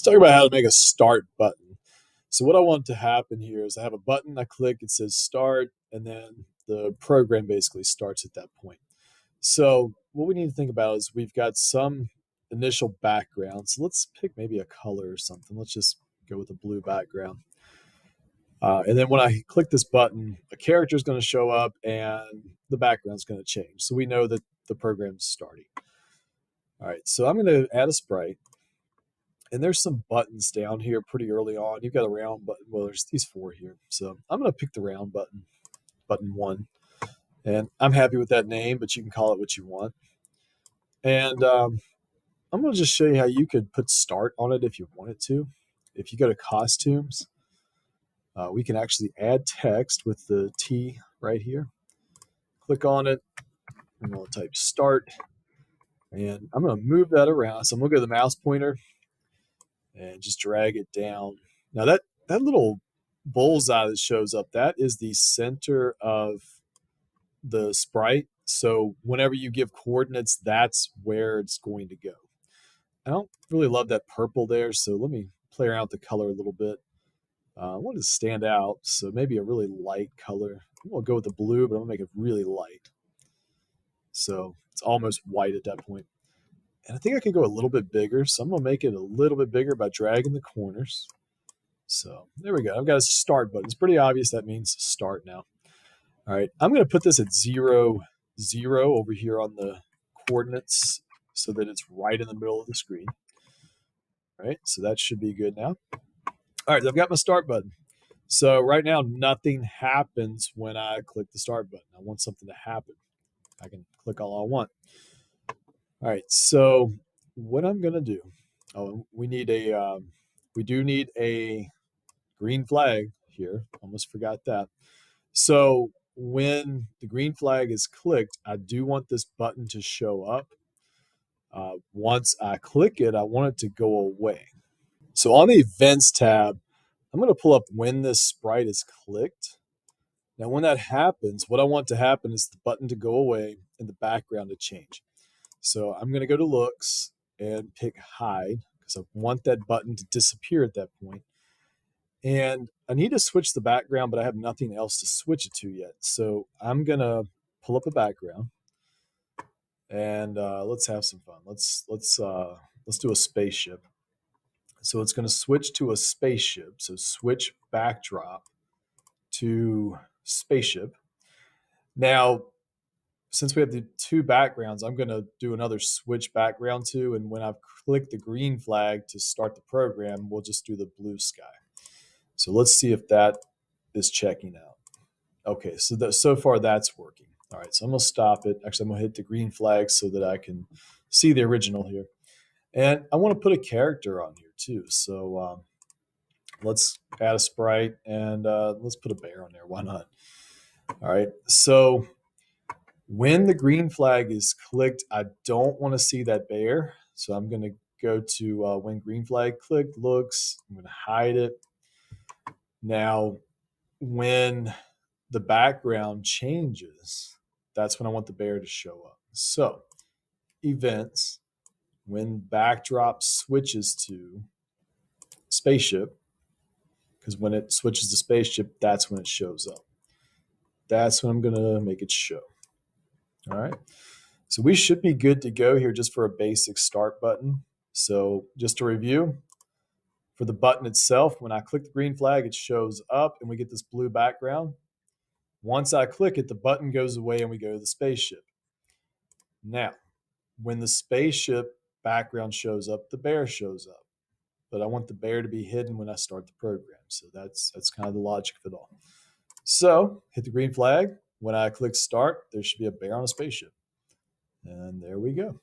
Let's talk about how to make a start button. So what I want to happen here is I have a button, I click, it says start, and then the program basically starts at that point. So what we need to think about is we've got some initial background. So let's pick maybe a color or something. Let's just go with a blue background. And then when I click this button, a character is going to show up and the background is going to change. So we know that the program's starting. All right, so I'm going to add a sprite. And there's some buttons down here pretty early on. You've got a round button. Well, there's these four here. So I'm going to pick the round button, button one. And I'm happy with that name, but you can call it what you want. And I'm going to just show you how you could put start on it if you wanted to. If you go to costumes, we can actually add text with the T right here. Click on it. I'm going to type start. And I'm going to move that around. So I'm going to go to the mouse pointer and just drag it down. Now that little bullseye that shows up, that is the center of the sprite. So whenever you give coordinates, that's where it's going to go. I don't really love that purple there, so let me play around with the color a little bit. I want it to stand out, so maybe a really light color. I'm going to go with the blue, but I'm going to make it really light. So it's almost white at that point. And I think I could go a little bit bigger, so I'm going to make it a little bit bigger by dragging the corners. So there we go. I've got a start button. It's pretty obvious that means start now. All right, I'm going to put this at 0, 0 over here on the coordinates so that it's right in the middle of the screen. All right, so that should be good now. All right, I've got my start button. So right now, nothing happens when I click the start button. I want something to happen. I can click all I want. All right, so what I'm going to do, we do need a green flag here. Almost forgot that. So when the green flag is clicked, I do want this button to show up. Once I click it, I want it to go away. So on the events tab, I'm going to pull up when this sprite is clicked. Now, when that happens, what I want to happen is the button to go away and the background to change. So I'm going to go to looks and pick hide because I want that button to disappear at that point. And I need to switch the background, but I have nothing else to switch it to yet. So I'm going to pull up a background and let's have some fun. Let's do a spaceship. So it's going to switch to a spaceship. So switch backdrop to spaceship. Now, since we have the two backgrounds, I'm going to do another switch background too. And when I've clicked the green flag to start the program, we'll just do the blue sky. So let's see if that is checking out. Okay, so far that's working. All right, so I'm going to stop it. Actually, I'm going to hit the green flag so that I can see the original here. And I want to put a character on here too. So let's add a sprite and let's put a bear on there. Why not? All right, so when the green flag is clicked, I don't want to see that bear. So I'm going to go to when green flag clicked, looks, I'm going to hide it. Now, when the background changes, that's when I want the bear to show up. So events, when backdrop switches to spaceship, because when it switches to spaceship, that's when it shows up. That's when I'm going to make it show. All right. So we should be good to go here just for a basic start button. So just to review, for the button itself, when I click the green flag, it shows up and we get this blue background. Once I click it, the button goes away and we go to the spaceship. Now, when the spaceship background shows up, the bear shows up. But I want the bear to be hidden when I start the program. So that's kind of the logic of it all. So hit the green flag. When I click start, there should be a bear on a spaceship. And there we go.